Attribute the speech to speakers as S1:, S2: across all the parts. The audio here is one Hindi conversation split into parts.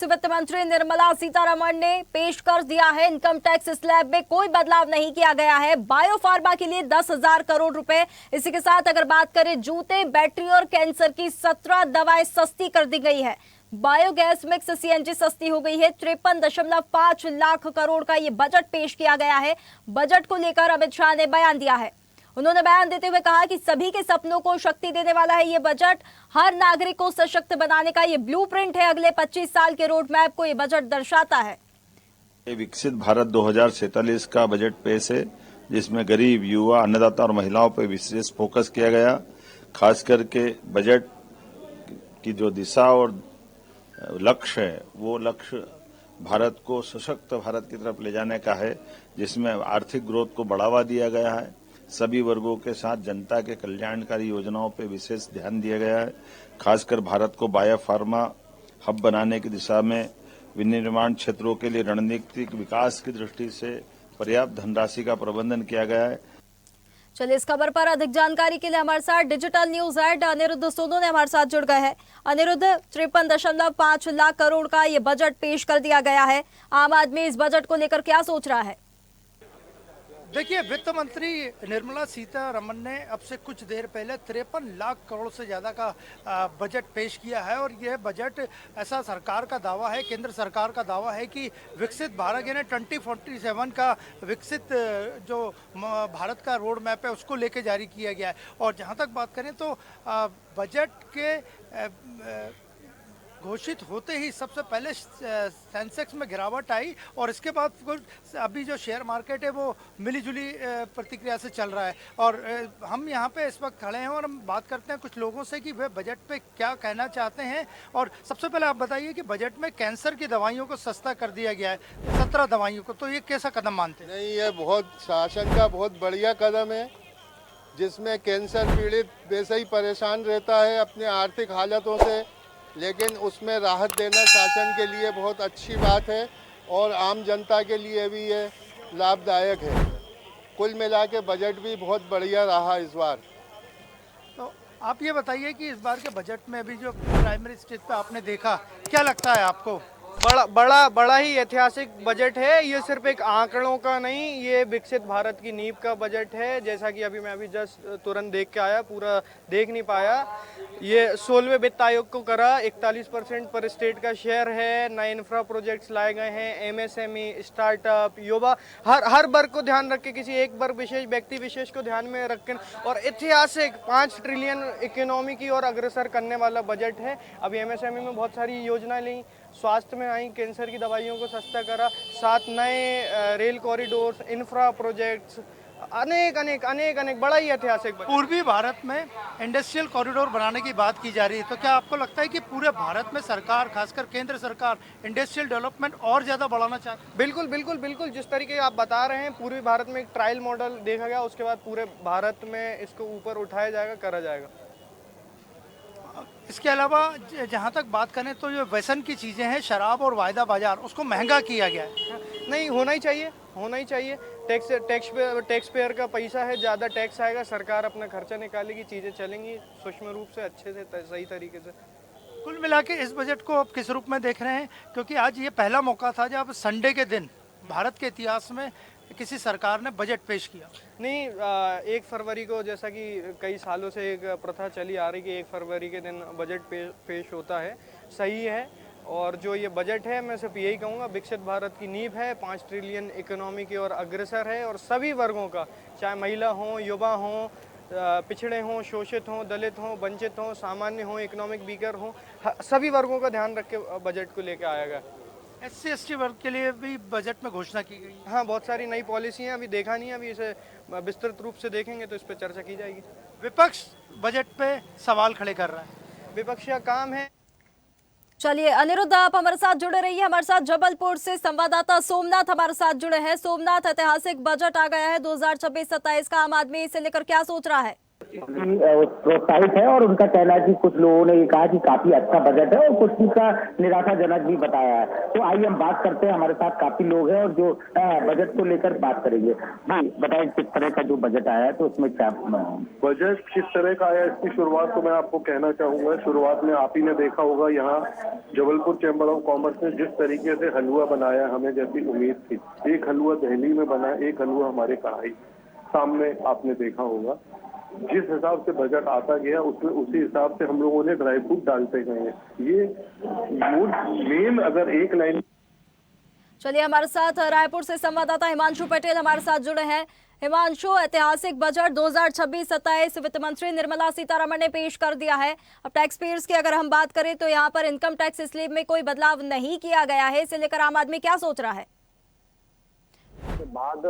S1: वित्त मंत्री निर्मला सीतारमण ने पेश कर दिया है इनकम टैक्स स्लैब में कोई बदलाव नहीं किया गया है। बायोफार्मा के लिए 10,000 करोड़ रुपए। इसी के साथ अगर बात करें जूते, बैटरी और कैंसर की 17 दवाएं सस्ती कर दी गई है। बायोगैस मिक्स सीएनजी सस्ती हो गई है। 53.5 लाख करोड़ का ये बजट पेश किया गया है। बजट को लेकर अमित शाह ने बयान दिया है। उन्होंने बयान देते हुए कहा कि सभी के सपनों को शक्ति देने वाला है ये बजट। हर नागरिक को सशक्त बनाने का ये ब्लूप्रिंट है। अगले 25 साल के रोड मैप को ये बजट दर्शाता है।
S2: विकसित भारत 2047 का बजट पेश है, जिसमें गरीब, युवा, अन्नदाता और महिलाओं पर विशेष फोकस किया गया। खास करके बजट की जो दिशा और लक्ष्य है, वो लक्ष्य भारत को सशक्त भारत की तरफ ले जाने का है, जिसमें आर्थिक ग्रोथ को बढ़ावा दिया गया है। सभी वर्गों के साथ जनता के कल्याणकारी योजनाओं पर विशेष ध्यान दिया गया है। खासकर भारत को बायोफार्मा हब बनाने की दिशा में विनिर्माण क्षेत्रों के लिए रणनीतिक विकास की दृष्टि से पर्याप्त धनराशि का प्रबंधन किया गया है।
S1: चलिए, इस खबर पर अधिक जानकारी के लिए हमारे साथ digital news head Anirudh Sonu ने हमारे साथ जुड़ गए हैं। अनिरुद्ध, 53.5 लाख करोड़ का ये बजट पेश कर दिया गया है। आम आदमी इस बजट को लेकर क्या सोच रहा है?
S3: देखिए, वित्त मंत्री निर्मला सीतारमण ने अब से कुछ देर पहले 53 लाख करोड़ से ज़्यादा का बजट पेश किया है। और यह बजट ऐसा सरकार का दावा है, केंद्र सरकार का दावा है कि विकसित भारत यानी 2047 का विकसित जो भारत का रोड मैप है उसको लेके जारी किया गया है। और जहां तक बात करें तो बजट के घोषित होते ही सबसे पहले सेंसेक्स में गिरावट आई और इसके बाद अभी जो शेयर मार्केट है वो मिलीजुली प्रतिक्रिया से चल रहा है। और हम यहाँ पे इस वक्त खड़े हैं और हम बात करते हैं कुछ लोगों से कि वे बजट पे क्या कहना चाहते हैं। और सबसे पहले आप बताइए कि बजट में कैंसर की दवाइयों को सस्ता कर दिया गया है, 17 दवाइयों को, तो ये कैसा कदम मानते हैं?
S4: नहीं, ये बहुत शासन का बहुत बढ़िया कदम है, जिसमें कैंसर पीड़ित वैसे ही परेशान रहता है अपने आर्थिक हालातों से, लेकिन उसमें राहत देना शासन के लिए बहुत अच्छी बात है और आम जनता के लिए भी ये लाभदायक है। कुल मिला के बजट भी बहुत बढ़िया रहा इस बार।
S3: तो आप ये बताइए कि इस बार के बजट में भी जो प्राइमरी स्टेज पे आपने देखा, क्या लगता है आपको?
S5: बड़ा ही ऐतिहासिक बजट है। ये सिर्फ एक आंकड़ों का नहीं, ये विकसित भारत की नींव का बजट है। जैसा कि मैं अभी जस्ट तुरंत देख के आया, पूरा देख नहीं पाया। ये 16वें वित्त आयोग को करा, 41% पर स्टेट का शेयर है। नए इंफ्रा प्रोजेक्ट्स लाए गए हैं, एमएसएमई, स्टार्टअप, युवा, हर वर्ग को ध्यान रख के, किसी एक वर्ग विशेष, व्यक्ति विशेष को ध्यान में रख के, और ऐतिहासिक 5 ट्रिलियन इकोनॉमी की ओर अग्रसर करने वाला बजट है। अभी एमएसएमई में बहुत सारी योजनाएं ली, स्वास्थ्य में आई, कैंसर की दवाइयों को सस्ता करा, 7 नए रेल कॉरिडोर, इंफ्रा प्रोजेक्ट्स, अनेक बड़ा ही ऐतिहासिक।
S3: पूर्वी भारत में इंडस्ट्रियल कॉरिडोर बनाने की बात की जा रही है, तो क्या आपको लगता है कि पूरे भारत में सरकार, खासकर केंद्र सरकार, इंडस्ट्रियल डेवलपमेंट और ज्यादा बढ़ाना चाहती है?
S5: बिल्कुल। जिस तरीके आप बता रहे हैं, पूर्वी भारत में एक ट्रायल मॉडल देखा गया, उसके बाद पूरे भारत में इसको ऊपर उठाया जाएगा, करा जाएगा।
S3: इसके अलावा जहाँ तक बात करें तो ये व्यसन की चीज़ें हैं, शराब और वायदा बाजार, उसको महंगा किया गया है।
S5: नहीं, होना ही चाहिए। टैक्स पेयर का पैसा है, ज़्यादा टैक्स आएगा, सरकार अपना खर्चा निकालेगी, चीज़ें चलेंगी सूक्ष्म रूप से, अच्छे से, सही तरीके से।
S3: कुल मिला के इस बजट को आप किस रूप में देख रहे हैं? क्योंकि आज ये पहला मौका था जब संडे के दिन भारत के इतिहास में किसी सरकार ने बजट पेश किया।
S5: नहीं, 1 फरवरी को, जैसा कि कई सालों से एक प्रथा चली आ रही कि 1 फरवरी के दिन बजट पेश होता है, सही है। और जो ये बजट है, मैं सिर्फ यही कहूँगा, विकसित भारत की नींव है, 5 ट्रिलियन इकोनॉमी की ओर अग्रसर है। और सभी वर्गों का, चाहे महिला हों, युवा हों, पिछड़े हों, शोषित हों, दलित हों, वंचित हों, सामान्य हों, इकोनॉमिक वीकर हों, सभी वर्गों का ध्यान रख के बजट को लेकर आया गया।
S3: SC ST वर्ग के लिए भी बजट में घोषणा की गई है।
S5: हाँ, बहुत सारी नई पॉलिसियाँ अभी देखा नहीं है, अभी इसे विस्तृत रूप से देखेंगे तो इस पर चर्चा की जाएगी।
S3: विपक्ष बजट पे सवाल खड़े कर रहा है,
S5: विपक्ष का काम है।
S1: चलिए अनिरुद्ध, आप हमारे साथ जुड़े रहिए। हमारे साथ जबलपुर से संवाददाता सोमनाथ हमारे साथ जुड़े हैं। सोमनाथ, ऐतिहासिक बजट आ गया है 2026-27 का, आम आदमी इसे लेकर क्या सोच रहा है?
S6: प्रोत्साहित है और उनका कहना है कि कुछ लोगों ने ये कहा कि काफी अच्छा बजट है और कुछ का निराशाजनक भी बताया है। तो आइए हम बात करते हैं, हमारे साथ काफी लोग हैं और जो बजट को लेकर बात करेंगे। जी बताएं, किस तरह का जो बजट आया है तो उसमें क्या
S7: बजट किस तरह का आया, इसकी शुरुआत तो मैं आपको कहना चाहूंगा। शुरुआत में आप ही ने देखा होगा यहाँ जबलपुर चैम्बर ऑफ कॉमर्स ने जिस तरीके से हलवा बनाया, हमें जैसी उम्मीद थी। एक हलवा दिल्ली में बना, एक हलवा हमारे कढ़ाई सामने आपने देखा होगा। जिस हिसाब से बजट आता गया उसमें उसी हिसाब से हम लोगों ने ड्राई फ्रूट डालते गए हैं। ये मेन अगर एक लाइन।
S1: चलिए, हमारे साथ रायपुर से संवाददाता हिमांशु पटेल हमारे साथ जुड़े हैं। हिमांशु, ऐतिहासिक बजट 2026-27 वित्त मंत्री निर्मला सीतारमण ने पेश कर दिया है। अब टैक्स पेयर्स की अगर हम बात करें तो यहाँ पर इनकम टैक्स स्लैब में कोई बदलाव नहीं किया गया है, इसे लेकर आम आदमी क्या सोच रहा है?
S8: के बाद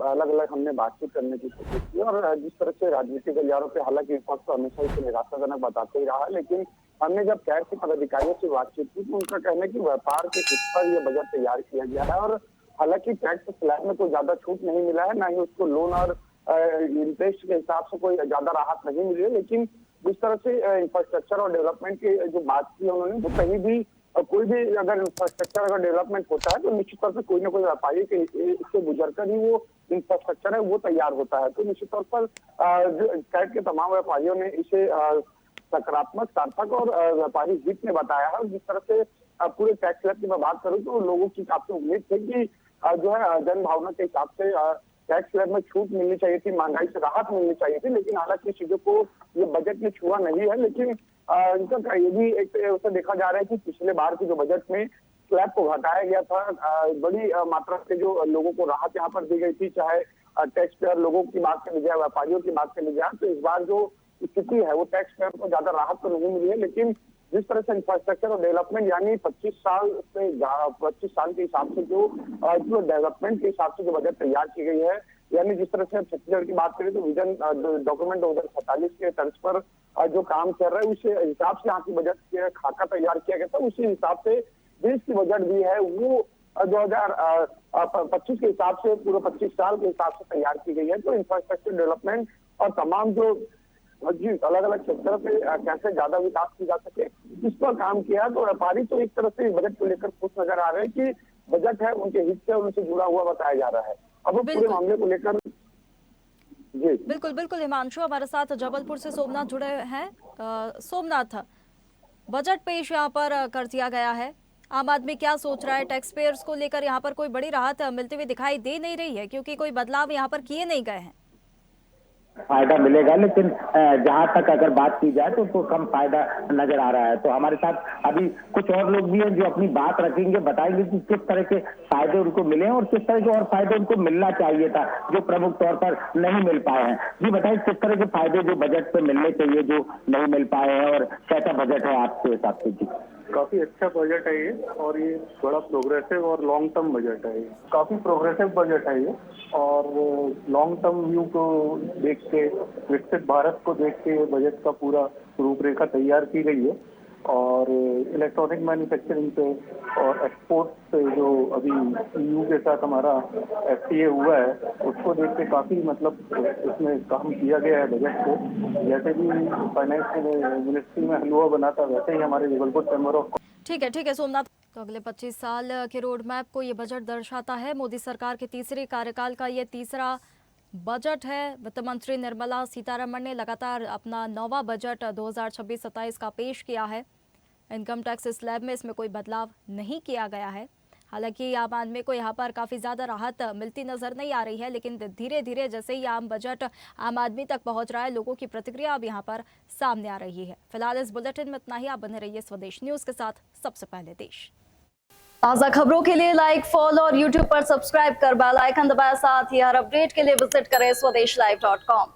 S8: अलग अलग हमने बातचीत करने की कोशिश की और जिस तरह से राजनीतिक गलियारों पे, हालांकि विपक्ष तो हमेशा इसे निराशाजनक बताते ही रहा, लेकिन हमने जब कैग के पदाधिकारियों से बातचीत की तो उनका कहना है कि व्यापार के हित पर यह बजट तैयार किया गया है और हालांकि टैक्स स्लैब में कोई ज्यादा छूट नहीं मिला है, ना ही उसको लोन और इंटरेस्ट के हिसाब से कोई ज्यादा राहत नहीं मिली है, लेकिन जिस तरह से इंफ्रास्ट्रक्चर और डेवलपमेंट की जो बात की उन्होंने, तो कहीं भी कोई भी अगर इंफ्रास्ट्रक्चर अगर डेवलपमेंट होता है तो निश्चित तौर पर कोई ना कोई व्यापारी के इससे गुजरकर ही वो इंफ्रास्ट्रक्चर है वो तैयार होता है। तो निश्चित तौर पर कैग के तमाम व्यापारियों ने इसे सकारात्मक, सार्थक और व्यापारी हित में बताया है। और जिस तरह से पूरे टैक्स स्लैब की मैं बात करूँ तो लोगों की काफी उम्मीद थी कि जो है जन भावना के हिसाब से टैक्स स्लैब में छूट मिलनी चाहिए थी, महंगाई से राहत मिलनी चाहिए थी, लेकिन हालांकि चीजों को ये बजट में छुआ नहीं है। लेकिन इनका ये भी एक उसे देखा जा रहा है कि पिछले बार के जो बजट में स्लैब को घटाया गया था, बड़ी मात्रा से जो लोगों को राहत यहाँ पर दी गई थी, चाहे टैक्स पेयर लोगों की बात कर ली जाए, व्यापारियों की बात कर ली जाए, तो इस बार जो स्थिति है वो टैक्स पेयर को ज्यादा राहत तो नहीं मिली है। लेकिन जिस तरह से इंफ्रास्ट्रक्चर और डेवलपमेंट यानी 25 साल के हिसाब से जो डेवलपमेंट के हिसाब से जो बजट तैयार की गई है, यानी जिस तरह से छत्तीसगढ़ की बात करें तो विजन डॉक्यूमेंट 2047 के तर्ज पर जो काम चल रहा है उस हिसाब से यहाँ की बजट के खाका तैयार किया गया था। उसी हिसाब से देश की बजट भी है वो 2025 के हिसाब से पूरे 25 साल के हिसाब से तैयार की गई है। तो इंफ्रास्ट्रक्चर डेवलपमेंट और तमाम जो अलग अलग सेक्टर पे कैसे ज्यादा विकास की जा सके इस पर काम किया। तो व्यापारी तो एक तरह से बजट को लेकर खुश नजर आ रहे हैं कि बजट है उनके हित से उनसे जुड़ा हुआ बताया जा रहा है। अब पूरे मामले को लेकर जी
S1: बिल्कुल बिल्कुल हिमांशु, हमारे साथ जबलपुर से सोमनाथ जुड़े हैं। सोमनाथ, बजट पेश यहाँ पर कर दिया गया है, आम आदमी क्या सोच रहा है? टैक्स पेयर्स को लेकर यहाँ पर कोई बड़ी राहत मिलती हुई दिखाई दे नहीं रही है क्योंकि कोई बदलाव यहाँ पर किए नहीं गए हैं।
S6: फायदा मिलेगा, लेकिन जहां तक अगर बात की जाए तो कम फायदा नजर आ रहा है। तो हमारे साथ अभी कुछ और लोग भी हैं जो अपनी बात रखेंगे, बताएंगे कि किस तरह के फायदे उनको मिले और किस तरह के और फायदे उनको मिलना चाहिए था जो प्रमुख तौर पर नहीं मिल पाए हैं। जी बताइए, किस तरह के फायदे जो बजट पे मिलने चाहिए जो नहीं मिल पाए हैं और कैसा बजट है आपके हिसाब से? जी
S7: काफी अच्छा बजट है ये और ये बड़ा प्रोग्रेसिव और लॉन्ग टर्म बजट है। ये काफी प्रोग्रेसिव बजट है ये और लॉन्ग टर्म व्यू को देख के, विकसित भारत को देख के बजट का पूरा रूपरेखा तैयार की गई है। और इलेक्ट्रॉनिक मैन्युफैक्चरिंग पे और एक्सपोर्ट पे जो अभी EU के साथ हमारा FTA हुआ है उसको देख के काफी मतलब इसमें काम किया गया है बजट को। जैसे भी फाइनेंस मिनिस्ट्री में हलवा बना था वैसे ही हमारे जबलपुर चैम्बर ऑफ।
S1: ठीक है सोमनाथ, तो अगले 25 साल के रोड मैप को ये बजट दर्शाता है। मोदी सरकार के तीसरे कार्यकाल का ये तीसरा बजट है। वित्त मंत्री निर्मला सीतारमण ने लगातार अपना 9वां बजट 2026-27 का पेश किया है। इनकम टैक्स स्लैब में इसमें कोई बदलाव नहीं किया गया है। हालांकि आम आदमी को यहाँ पर काफ़ी ज़्यादा राहत मिलती नज़र नहीं आ रही है, लेकिन धीरे धीरे जैसे ही आम बजट आम आदमी तक पहुँच रहा है, लोगों की प्रतिक्रिया अब यहाँ पर सामने आ रही है। फिलहाल इस बुलेटिन में इतना ही। आप बने रहिए स्वदेश न्यूज़ के साथ, सबसे पहले देश। ताज़ा खबरों के लिए लाइक, फॉलो और यूट्यूब पर सब्सक्राइब कर बेल आइकन दबाएं। साथ ही हर अपडेट के लिए विजिट करें swedeshlive.com।